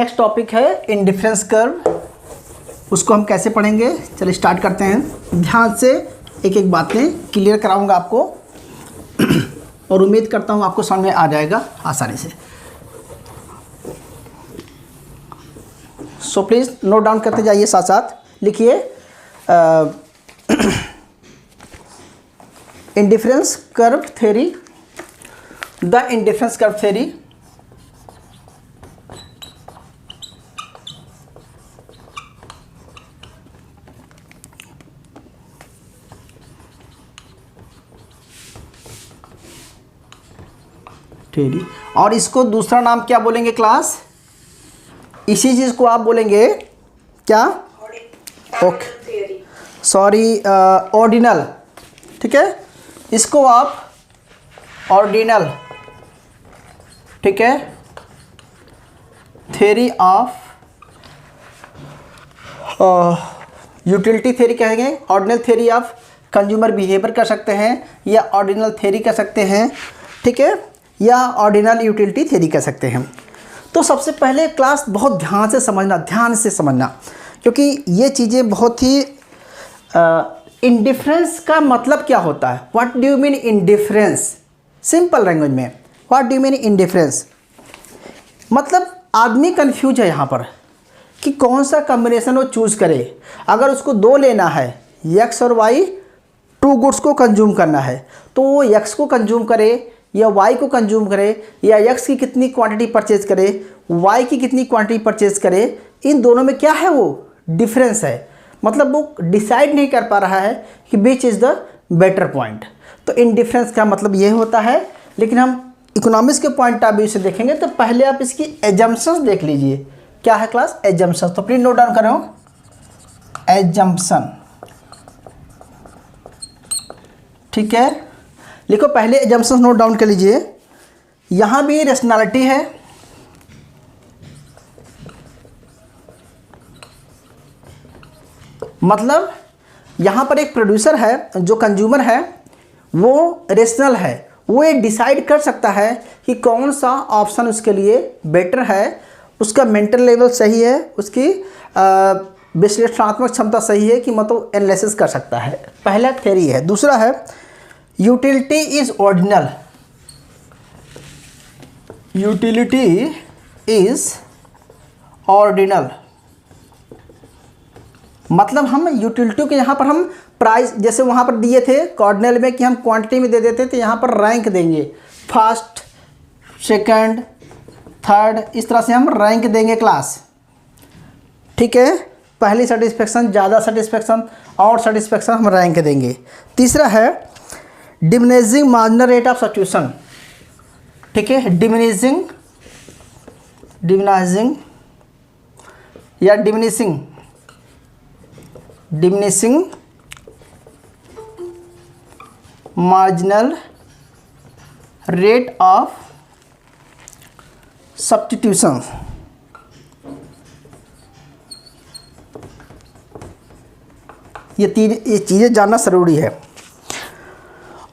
Next topic है indifference curve. उसको हम कैसे पढ़ेंगे, चलिए स्टार्ट करते हैं। ध्यान से एक एक बातें क्लियर कराऊंगा आपको और उम्मीद करता हूँ आपको समझ में आ जाएगा आसानी से। सो प्लीज़ नोट डाउन करते जाइए, साथ साथ लिखिए। Indifference curve theory, the indifference curve theory और इसको दूसरा नाम क्या बोलेंगे क्लास? इसी चीज़ को आप बोलेंगे क्या? Okay, sorry, ordinal. ठीक है, इसको आप ऑर्डिनल, ठीक है, थ्योरी ऑफ यूटिलिटी थ्योरी कहेंगे। Ordinal theory of consumer behaviour कर सकते हैं, या ऑर्डिनल थ्योरी कर सकते हैं, ठीक है, या ऑर्डिनल यूटिलिटी थ्योरी कह सकते हैं। तो सबसे पहले क्लास बहुत ध्यान से समझना, क्योंकि ये चीज़ें बहुत ही इंडिफरेंस का मतलब क्या होता है। What do you mean indifference? Simple language में what do you mean indifference मतलब आदमी कंफ्यूज है यहाँ पर कि कौन सा कॉम्बिनेशन वो चूज़ करे। अगर उसको दो लेना है, एक्स और वाई, टू गुड्स को कंज्यूम करना है, तो वो एक्स को कंज्यूम करे या वाई को कंज्यूम करे, या एक्स की कितनी क्वांटिटी परचेज करे, वाई की कितनी क्वांटिटी परचेज करे, इन दोनों में क्या है, वो डिफरेंस है। मतलब वो डिसाइड नहीं कर पा रहा है कि which is the better point. तो इंडिफरेंस का मतलब ये होता है। लेकिन हम इकोनॉमिक्स के पॉइंट ऑफ व्यू से देखेंगे तो पहले आप इसकी एजम्पशंस देख लीजिए। क्या है क्लास? एजम्पशंस। तो प्लीज नोट डाउन करो, एजम्पशन। ठीक है, लिखो पहले एजम्पशंस नोट डाउन कर लीजिए। यहां भी रेशनैलिटी है, मतलब यहां पर एक प्रोड्यूसर है, जो कंज्यूमर है वो रेशनल है, वो ये डिसाइड कर सकता है कि कौन सा ऑप्शन उसके लिए बेटर है, उसका मेंटल लेवल सही है, उसकी विश्लेषणात्मक क्षमता सही है कि मतलब एनालिसिस कर सकता है। पहला थ्योरी है। दूसरा है utility is ordinal. Utility is ordinal मतलब हम यूटिलिटी के यहाँ पर हम प्राइस, जैसे वहाँ पर दिए थे कॉर्डिनल में कि हम क्वांटिटी में दे देते थे, यहाँ पर रैंक देंगे, फर्स्ट, सेकंड, थर्ड, इस तरह से हम रैंक देंगे क्लास। ठीक है, पहली सेटिस्फेक्शन, ज़्यादा सेटिस्फेक्शन और सेटिस्फेक्शन हम रैंक देंगे। तीसरा है diminishing marginal rate of substitution. ठीक है, डिमिनिशिंग या diminishing marginal rate of substitution. ये चीज़ें जानना ज़रूरी है।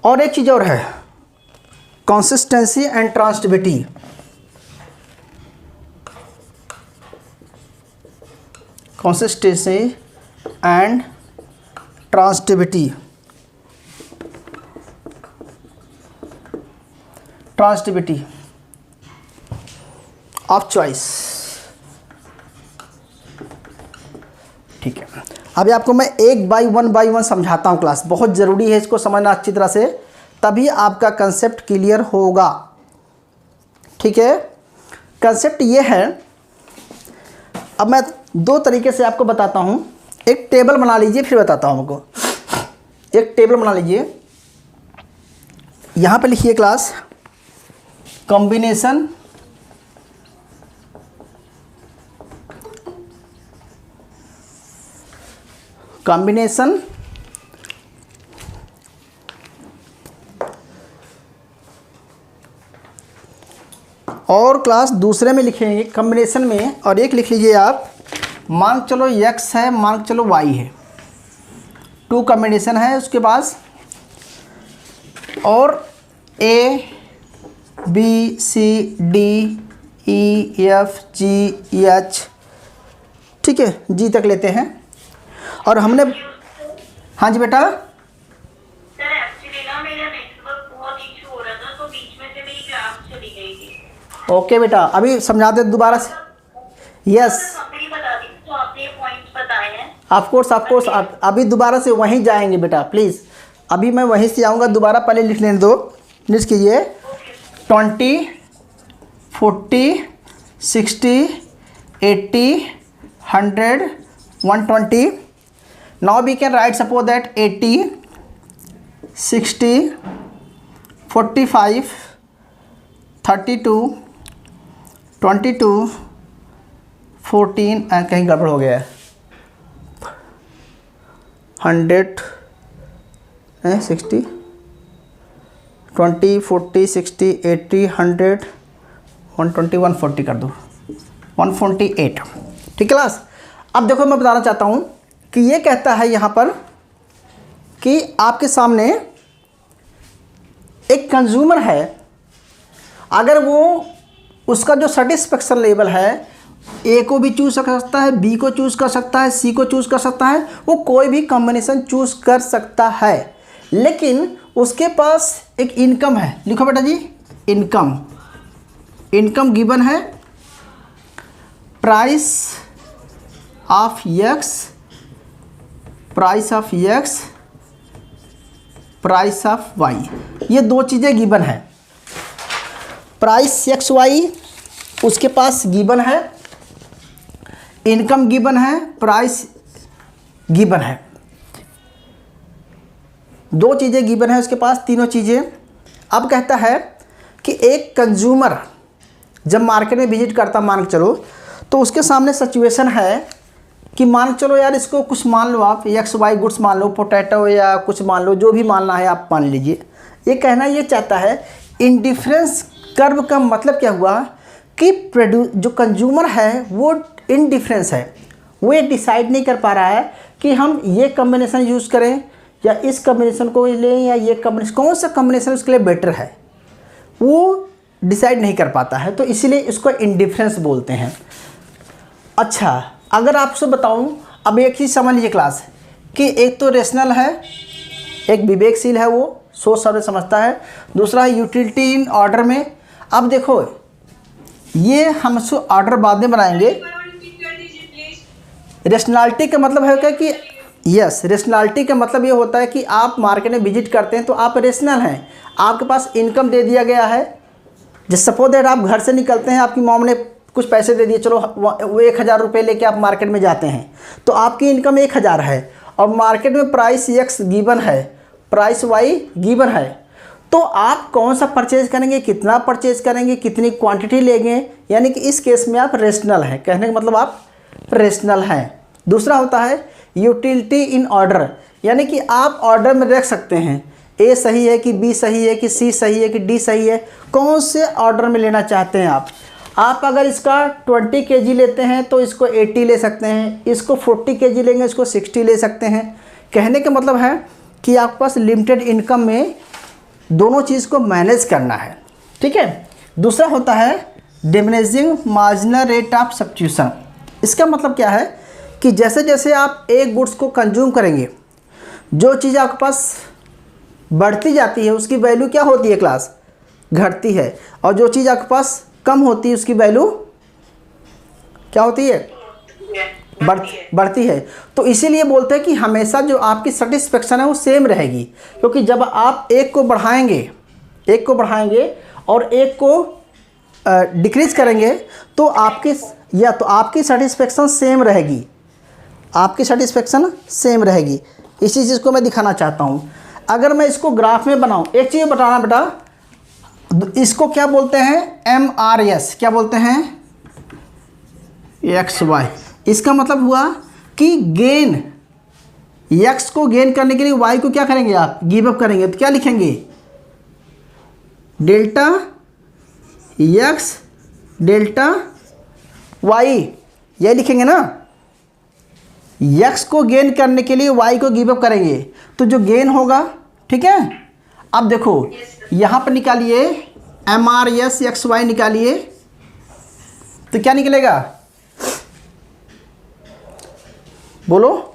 और एक चीज़ और है, consistency and transitivity. Consistency and transitivity. Of choice. ठीक है, अभी आपको मैं एक बाय वन समझाता हूँ क्लास। बहुत ज़रूरी है इसको समझना अच्छी तरह से, तभी आपका कंसेप्ट क्लियर होगा। ठीक है, कंसेप्ट ये है। अब मैं दो तरीके से आपको बताता हूँ। एक टेबल बना लीजिए, फिर बताता हूँ आपको। एक टेबल बना लीजिए, यहाँ पे लिखिए क्लास कॉम्बिनेशन और क्लास दूसरे में लिखेंगे कॉम्बिनेशन में, और एक लिख लीजिए आप, मान चलो x है, मान चलो y है, टू कॉम्बिनेशन है उसके पास, और A B C D EFGH, ठीक है, जी तक लेते हैं। और हमने, हाँ जी बेटा, सर एक्चुअली ना मेरा नेटवर्क बहुत इशू हो रहा था तो बीच में से मेरी क्लास चली गई थी। ओके बेटा, अभी समझाते दोबारा से। यस, कंपनी बता दी तो आपने ये पॉइंट्स बताए हैं। ऑफ कोर्स अभी दोबारा से वहीं जाएंगे बेटा, प्लीज़ अभी मैं वहीं से आऊँगा, दोबारा पहले लिख लेने दो। लिस्ट कीजिए 20, 40, 60, 80, 100, 120। Now we can write, suppose that 80, 60, 45, 32, 22, 14, कहीं गड़बड़ हो गया है, 100, 60, 20, 40, 60, 80, 100, 120, 140 कर दो, 148। ठीक क्लास। अब देखो मैं बताना चाहता हूँ कि ये कहता है यहाँ पर कि आपके सामने एक कंज्यूमर है, अगर वो उसका जो सेटिस्फेक्शन लेवल है, ए को भी चूज़ कर सकता है, बी को चूज़ कर सकता है, सी को चूज़ कर सकता है, वो कोई भी कॉम्बिनेशन चूज़ कर सकता है, लेकिन उसके पास एक इनकम है। लिखो बेटा जी, इनकम गिवन है, price of X, price of X, price of Y, ये दो चीज़ें गिवन है। प्राइस एक्स वाई उसके पास गिवन है, इनकम गिवन है, प्राइस गिवन है, दो चीज़ें गिवन है उसके पास, तीनों चीज़ें। अब कहता है कि एक कंज्यूमर जब मार्केट में विजिट करता, मान के चलो, तो उसके सामने सिचुएशन है कि मान चलो यार, इसको कुछ मान लो आप, एक्स वाई गुड्स मान लो, पोटैटो या कुछ मान लो, जो भी मानना है आप मान लीजिए। ये कहना ये चाहता है, इंडिफरेंस कर्व का मतलब क्या हुआ कि जो कंज्यूमर है वो इनडिफरेंस है, वो ये डिसाइड नहीं कर पा रहा है कि हम ये कॉम्बिनेशन यूज़ करें या इस कॉम्बिनेशन को लें या ये कॉम्बिनेशन, कौन सा कॉम्बिनेशन उसके लिए बेटर है, वो डिसाइड नहीं कर पाता है, तो इसीलिए इसको इनडिफरेंस बोलते हैं। अच्छा, अगर आपसे बताऊं, अब एक चीज़ समझ लीजिए क्लास, कि एक तो रेशनल है, एक विवेकशील है, वो सोच समझ समझता है, दूसरा है यूटिलिटी इन ऑर्डर में। अब देखो, ये हम उसको ऑर्डर बाद में बनाएंगे। रेशनैलिटी का मतलब है क्या कि यस, रेशनैलिटी का मतलब ये होता है कि आप मार्केट में विजिट करते हैं तो आप रेशनल हैं, आपके पास इनकम दे दिया गया है। जैसे सपोज दैट आप घर से निकलते हैं, आपकी मॉम ने कुछ पैसे दे दिए, चलो वो 1000 रुपये लेके आप मार्केट में जाते हैं, तो आपकी इनकम 1000 है और मार्केट में प्राइस एक्स गिवन है, प्राइस वाई गिवन है, तो आप कौन सा परचेज करेंगे, कितना परचेज करेंगे, कितनी क्वांटिटी लेंगे, यानी कि इस केस में आप रेशनल हैं। कहने का मतलब आप रेशनल हैं। दूसरा होता है यूटिलिटी इन ऑर्डर, यानी कि आप ऑर्डर में रख सकते हैं, ए सही है कि बी सही है कि सी सही है कि डी सही है, कौन से ऑर्डर में लेना चाहते हैं आप अगर इसका 20 kg लेते हैं तो इसको 80 ले सकते हैं, इसको 40 kg लेंगे इसको 60 ले सकते हैं। कहने का मतलब है कि आपके पास लिमिटेड इनकम में दोनों चीज़ को मैनेज करना है। ठीक है। दूसरा होता है diminishing marginal rate of substitution. इसका मतलब क्या है कि जैसे जैसे आप एक गुड्स को कंज्यूम करेंगे, जो चीज़ आपके पास बढ़ती जाती है उसकी वैल्यू क्या होती है क्लास, घटती है, और जो चीज़ आपके पास कम होती है उसकी वैल्यू क्या होती है, बढ़ती है। तो इसीलिए बोलते हैं कि हमेशा जो आपकी सेटिस्फेक्शन है वो सेम रहेगी, क्योंकि जब आप एक को बढ़ाएंगे और एक को डिक्रीज करेंगे तो आपकी सेटिस्फेक्शन सेम रहेगी, आपकी सेटिस्फेक्शन सेम रहेगी। इसी चीज़ को मैं दिखाना चाहता हूँ। अगर मैं इसको ग्राफ में बनाऊँ, एक चीज़ बताना बेटा, इसको क्या बोलते हैं, MRS, क्या बोलते हैं, XY। इसका मतलब हुआ कि गेन, x को गेन करने के लिए y को क्या करेंगे आप, गिव अप करेंगे, तो क्या लिखेंगे, डेल्टा x डेल्टा y, ये लिखेंगे ना। x को गेन करने के लिए y को गिव अप करेंगे, तो जो गेन होगा, ठीक है। अब देखो यहाँ पर निकालिए MRS XY निकालिए, तो क्या निकलेगा, बोलो।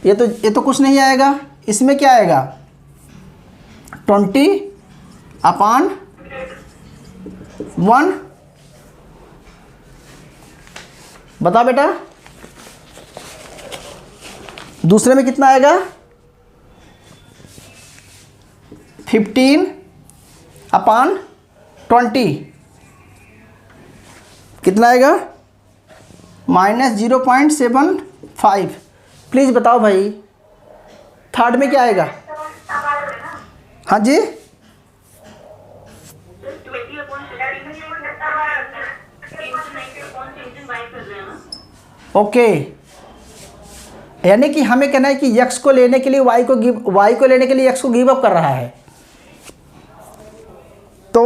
ये तो कुछ नहीं आएगा, इसमें क्या आएगा, 20/1। बता बेटा, दूसरे में कितना आएगा, 15/20। कितना आएगा, -0.75। प्लीज़ बताओ भाई, थर्ड में क्या आएगा। हाँ जी, 20/390 ओके। यानी कि हमें कहना है कि x को लेने के लिए y को लेने के लिए x को गिव अप कर रहा है। तो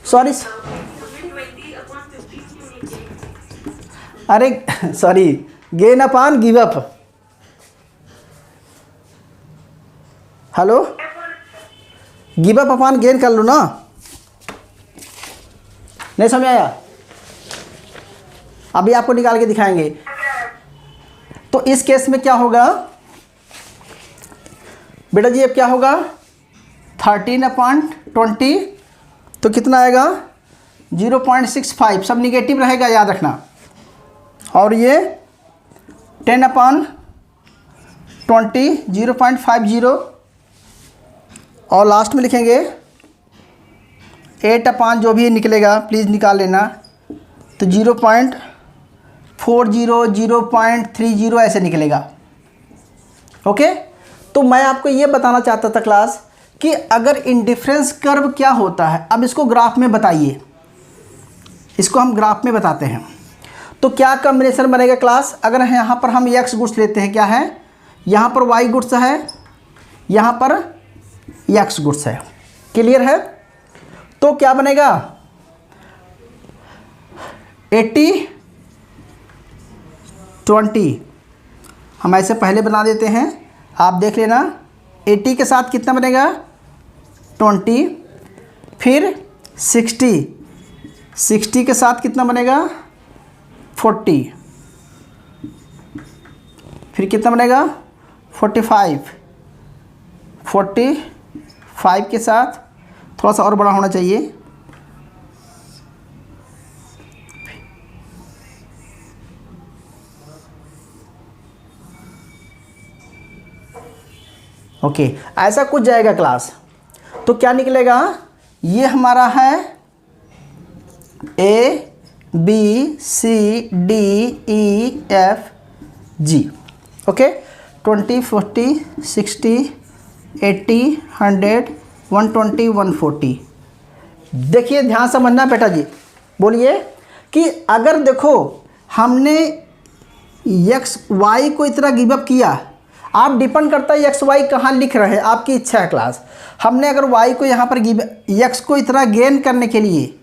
सॉरी, अरे sorry, gain upon give up. Hello, give up upon gain कर लो ना, नहीं समझ आया। अभी आपको निकाल के दिखाएंगे। तो इस केस में क्या होगा बेटा जी, अब क्या होगा, 13/20। तो कितना आएगा, 0.65। सब निगेटिव रहेगा, याद रखना। और ये 10/20, 0.50। और लास्ट में लिखेंगे 8/, जो भी निकलेगा प्लीज़ निकाल लेना। तो 0.40, 0.30 ऐसे निकलेगा। ओके, तो मैं आपको ये बताना चाहता था क्लास कि अगर इंडिफरेंस कर्व क्या होता है। अब इसको ग्राफ में बताइए, इसको हम ग्राफ में बताते हैं। तो क्या कॉम्बिनेशन बनेगा क्लास, अगर यहाँ पर हम x गुड्स लेते हैं, क्या है, यहाँ पर y गुड्स है, यहाँ पर x गुड्स है। क्लियर है। तो क्या बनेगा, 80/20। हम ऐसे पहले बना देते हैं, आप देख लेना। 80 के साथ कितना बनेगा, 20। फिर 60 के साथ कितना बनेगा, 40। फिर कितना बनेगा, 45 के साथ थोड़ा सा और बड़ा होना चाहिए, ओके। ऐसा कुछ जाएगा क्लास। तो क्या निकलेगा, ये हमारा है A B C D E F G। Okay, 20, 40, 60, 80, 100, 120, 140। देखिए, ध्यान समझना बेटा जी। बोलिए कि अगर देखो हमने x y को इतना गिव अप किया, आप डिपेंड करता है एक्स वाई कहाँ लिख रहे हैं, आपकी इच्छा है क्लास। हमने अगर y को यहाँ पर x को इतना गेन करने के लिए,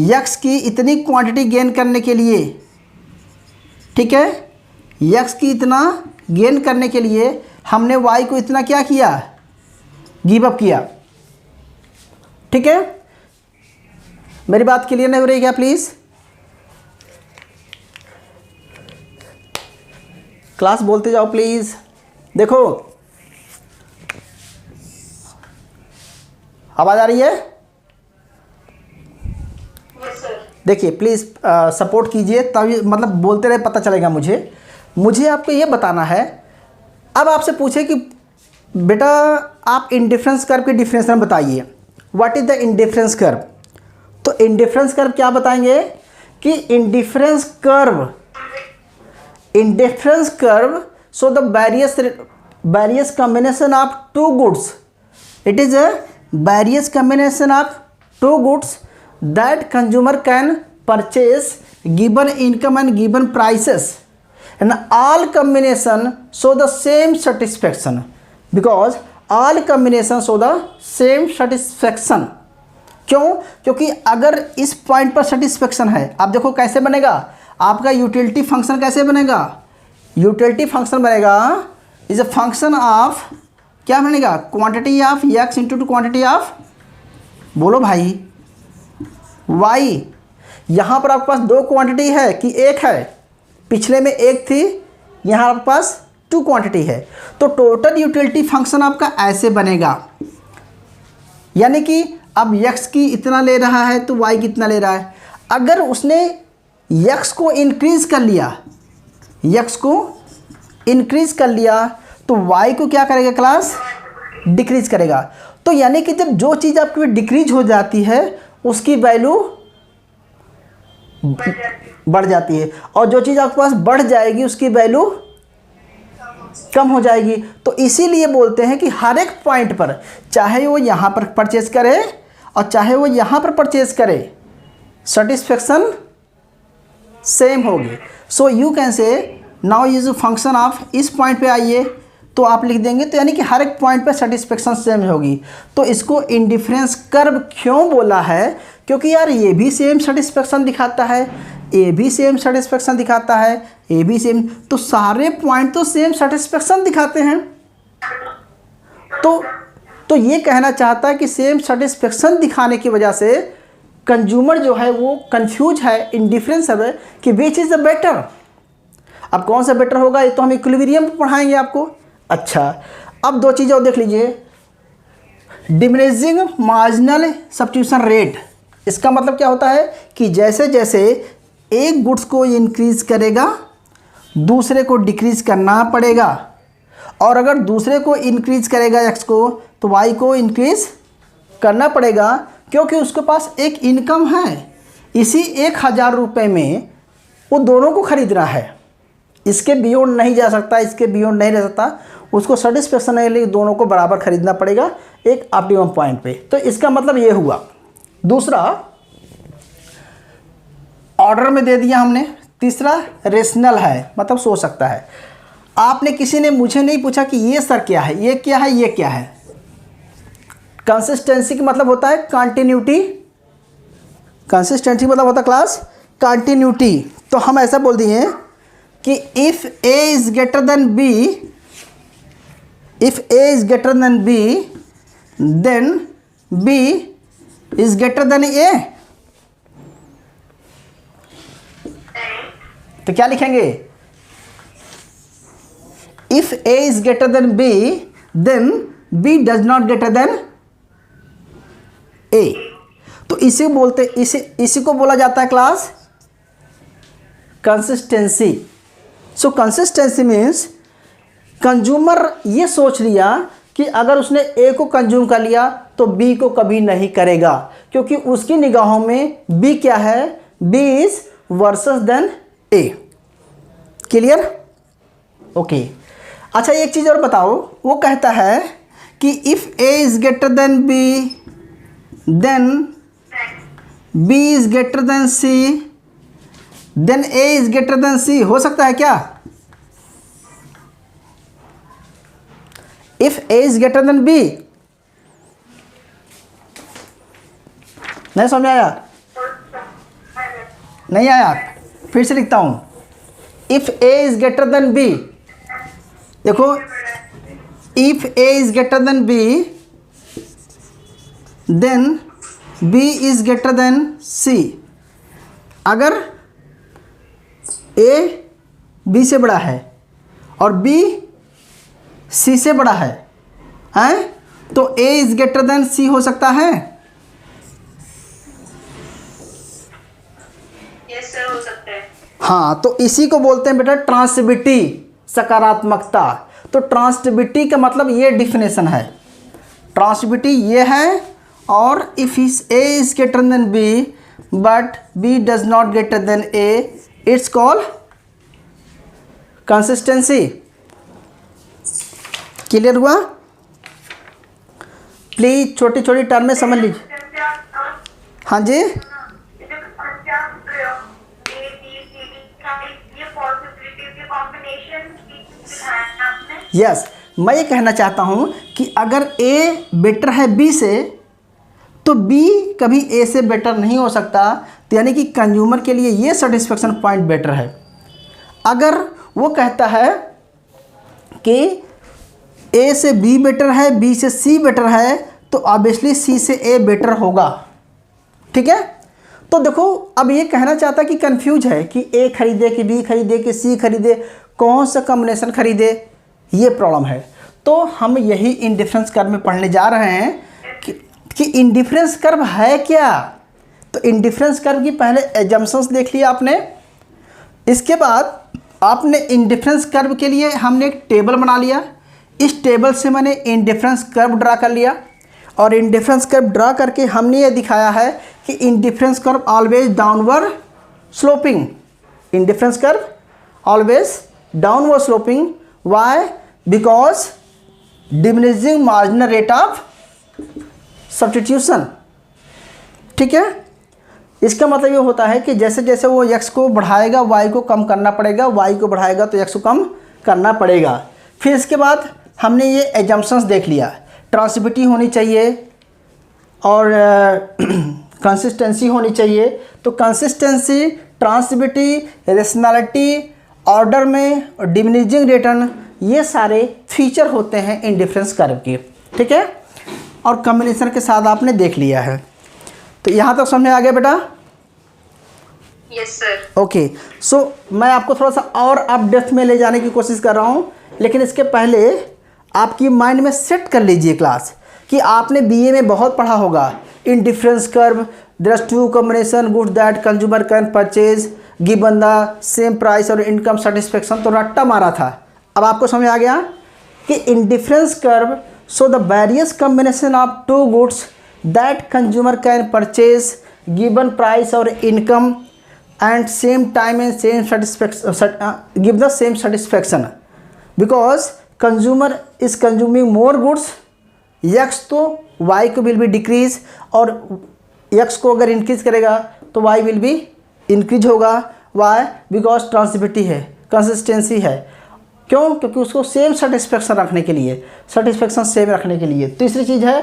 x की इतनी क्वांटिटी गेन करने के लिए, ठीक है, x की इतना गेन करने के लिए हमने y को इतना क्या किया, गिव अप किया। ठीक है, मेरी बात क्लियर नहीं हो रही क्या प्लीज़। क्लास बोलते जाओ प्लीज़। देखो, आवाज़ आ रही है। देखिए प्लीज़ सपोर्ट कीजिए, तभी मतलब बोलते रहे, पता चलेगा मुझे आपको ये बताना है। अब आपसे पूछे कि बेटा आप इंडिफरेंस कर्व की डिफिनेशन बताइए, what is the indifference curve. तो इंडिफरेंस कर्व क्या बताएंगे कि indifference curve so the various combination of two goods, it is a various combination of two goods that consumer can purchase given income and given prices, and all combination show the same satisfaction because all combination show the same satisfaction। क्यों, क्योंकि अगर इस point पर satisfaction है, आप देखो कैसे बनेगा आपका यूटिलिटी फंक्शन, कैसे बनेगा, यूटिलिटी फंक्शन बनेगा इज अ फंक्शन ऑफ, क्या बनेगा, quantity of x into quantity of, बोलो भाई, y। यहाँ पर आपके पास दो क्वांटिटी है कि एक है, पिछले में एक थी, यहाँ आपके पास टू क्वांटिटी है। तो टोटल यूटिलिटी फंक्शन आपका ऐसे बनेगा, यानी कि अब x की इतना ले रहा है तो y कितना ले रहा है। अगर उसने x को इंक्रीज़ कर लिया, x को इंक्रीज़ कर लिया तो y को क्या करेगा क्लास, डिक्रीज़ करेगा। तो यानी कि जब जो चीज़ आपकी डिक्रीज हो जाती है उसकी वैल्यू बढ़ जाती है, और जो चीज़ आपके पास बढ़ जाएगी उसकी वैल्यू कम हो जाएगी। तो इसीलिए बोलते हैं कि हर एक पॉइंट पर, चाहे वो यहाँ पर परचेज करे और चाहे वो यहाँ पर परचेज करे, सेटिस्फेक्शन सेम होगी। So you can say now use function of, इस पॉइंट पे आइए तो आप लिख देंगे, तो यानी कि हर एक पॉइंट पे सेटिस्फेक्शन सेम होगी। तो इसको इंडिफरेंस कर्व क्यों बोला है, क्योंकि यार ये भी सेम सेटिस्फेक्शन दिखाता है, ए भी सेम सेटिस्फेक्शन दिखाता है, ए भी सेम, तो सारे पॉइंट तो सेम सेटिस्फेक्शन दिखाते हैं। तो ये कहना चाहता है कि सेम सेटिस्फेक्शन दिखाने की वजह से कंज्यूमर जो है वो कंफ्यूज है, इंडिफरेंस है कि विच इज़ द बेटर। अब कौन सा बेटर होगा ये तो हम इक्विलिब्रियम पढ़ाएंगे आपको। अच्छा, अब दो चीज़ें और देख लीजिए, डिमिनिशिंग मार्जिनल सब्स्टिट्यूशन रेट। इसका मतलब क्या होता है कि जैसे जैसे एक गुड्स को इंक्रीज़ करेगा दूसरे को डिक्रीज़ करना पड़ेगा, और अगर दूसरे को इंक्रीज़ करेगा एक्स को तो वाई को इंक्रीज़ करना पड़ेगा, क्योंकि उसके पास एक इनकम है। इसी 1000 रुपये में वो दोनों को ख़रीदना है, इसके बियॉन्ड नहीं जा सकता, इसके बियॉन्ड नहीं रह सकता, उसको सेटिस्फेक्शन के लिए दोनों को बराबर खरीदना पड़ेगा एक ऑप्टिमम पॉइंट पे। तो इसका मतलब ये हुआ। दूसरा, ऑर्डर में दे दिया हमने। तीसरा, रेशनल है, मतलब सोच सकता है। आपने किसी ने मुझे नहीं पूछा कि ये सर क्या है, ये क्या है, ये क्या है। कंसिस्टेंसी का मतलब होता है कंटिन्यूटी, कंसिस्टेंसी मतलब होता है क्लास कंटिन्यूटी। तो हम ऐसा बोल दिए कि if A is greater than B, if A is greater than B then B is greater than A. तो क्या लिखेंगे, if A is greater than B then B does not greater than A. तो इसे बोलते, इसी को बोला जाता है class consistency. So consistency means consumer ये सोच लिया कि अगर उसने ए को कंज्यूम कर लिया तो बी को कभी नहीं करेगा, क्योंकि उसकी निगाहों में बी क्या है, B is versus then A. Clear, okay. अच्छा, एक चीज़ और बताओ, वो कहता है कि if A is greater than B then B is greater than C then A is greater than C. हो सकता है क्या, if A is greater than B, नहीं समझ में आया, नहीं आया, फिर से लिखता हूँ। If A is greater than B, देखो, if A is greater than B then B is greater than C. अगर ए बी से बड़ा है और बी सी से बड़ा है, हैं, तो ए इज़ ग्रेटर देन सी हो सकता है। यस सर, हो सकता है। हाँ, तो इसी को बोलते हैं बेटा ट्रांसिटिविटी, सकारात्मकता। तो ट्रांसिटिविटी का मतलब ये डिफिनेशन है, ट्रांसिटिविटी ये है। और if A is greater than B but B does not greater than A, it's called consistency. Clear हुआ? प्लीज छोटी छोटी टर्म में समझ लीजिए। हाँ जी, यस, मैं ये कहना चाहता हूँ कि अगर ए बेटर है बी से तो बी कभी ए से बेटर नहीं हो सकता। तो यानी कि कंज्यूमर के लिए ये सेटिस्फेक्शन पॉइंट बेटर है। अगर वो कहता है कि ए से बी बेटर है, बी से सी बेटर है, तो ऑब्वियसली सी से ए बेटर होगा। ठीक है, तो देखो अब ये कहना चाहता है कि कंफ्यूज है कि ए खरीदे कि बी खरीदे कि सी खरीदे, कौन सा कॉम्बिनेशन खरीदे, ये प्रॉब्लम है। तो हम यही इंडिफरेंस कर्व में पढ़ने जा रहे हैं कि इंडिफरेंस कर्व है क्या। तो इंडिफरेंस कर्व की पहले एजम्पशंस देख लिया आपने, इसके बाद आपने इंडिफरेंस कर्व के लिए हमने एक टेबल बना लिया, इस टेबल से मैंने इंडिफरेंस कर्व ड्रा कर लिया, और इंडिफरेंस कर्व ड्रा करके हमने ये दिखाया है कि indifference curve always downward sloping, indifference curve always downward sloping. Why? Because diminishing marginal rate of substitution. ठीक है, इसका मतलब ये होता है कि जैसे जैसे वो x को बढ़ाएगा y को कम करना पड़ेगा, y को बढ़ाएगा तो x को कम करना पड़ेगा। फिर इसके बाद हमने ये एजम्पशंस देख लिया, ट्रांसिटिविटी होनी चाहिए और कंसिस्टेंसी होनी चाहिए। तो कंसिस्टेंसी, ट्रांसिटिविटी, रेशनैलिटी, ऑर्डर में और डिमिनिशिंग रिटर्न, ये सारे फीचर होते हैं इंडिफरेंस कर्व के। ठीक है, और कॉम्बिनेशन के साथ आपने देख लिया है। तो यहाँ तक समझ में आ गया बेटा? Yes sir. ओके, सो मैं आपको थोड़ा सा और अब डेप्थ में ले जाने की कोशिश कर रहा हूँ, लेकिन इसके पहले आपकी माइंड में सेट कर लीजिए क्लास कि आपने बीए में बहुत पढ़ा होगा indifference curve, there are two combination goods that consumer can purchase given the same price और इनकम सेटिस्फेक्शन। तो रट्टा मारा था। अब आपको समझ आ गया कि indifference curve show the various combination of two goods that consumer can purchase given price or income and same time and same satisfaction, give the same satisfaction because consumer is consuming more goods, x तो y को will be decrease और x को अगर increase करेगा तो y will be increase होगा। why? because ट्रांसिटिविटी है, consistency है। क्यों? क्योंकि उसको सेम सेटिस्फेक्शन रखने के लिए, सेटिस्फेक्शन सेम रखने के लिए। तीसरी चीज़ है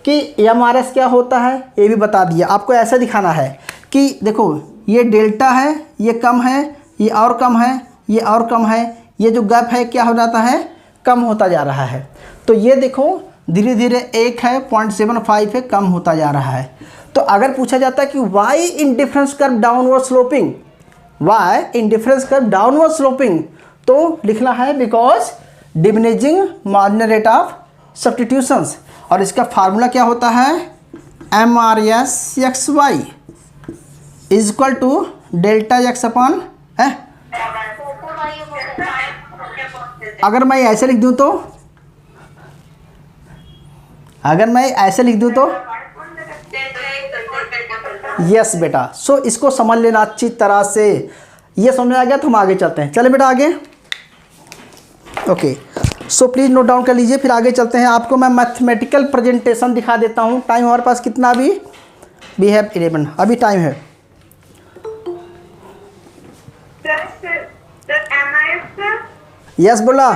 कि एमआरएस क्या होता है, ये भी बता दिया। आपको ऐसा दिखाना है कि देखो ये डेल्टा है, ये कम है, ये और कम है, ये और कम है, ये जो गैप है क्या हो जाता है, कम होता जा रहा है। तो ये देखो धीरे धीरे 1 है, 0.75 है, कम होता जा रहा है। तो अगर पूछा जाता है कि why indifference curve downward sloping, why indifference curve downward sloping, तो लिखना है because diminishing marginal rate of substitutions. और इसका फार्मूला क्या होता है, MRS(XY) is equal to delta x upon है। अगर मैं ऐसे लिख दूं तो, अगर मैं ऐसे लिख दूं तो यस बेटा। सो इसको समझ लेना अच्छी तरह से। ये समझ में आ गया तो हम आगे चलते हैं। चले बेटा आगे। Okay, so please note down कर लीजिए, फिर आगे चलते हैं। आपको मैं मैथमेटिकल प्रेजेंटेशन दिखा देता हूँ। टाइम हमारे पास कितना अभी? वी हैव 11, अभी टाइम है। सर MIS यस बोला।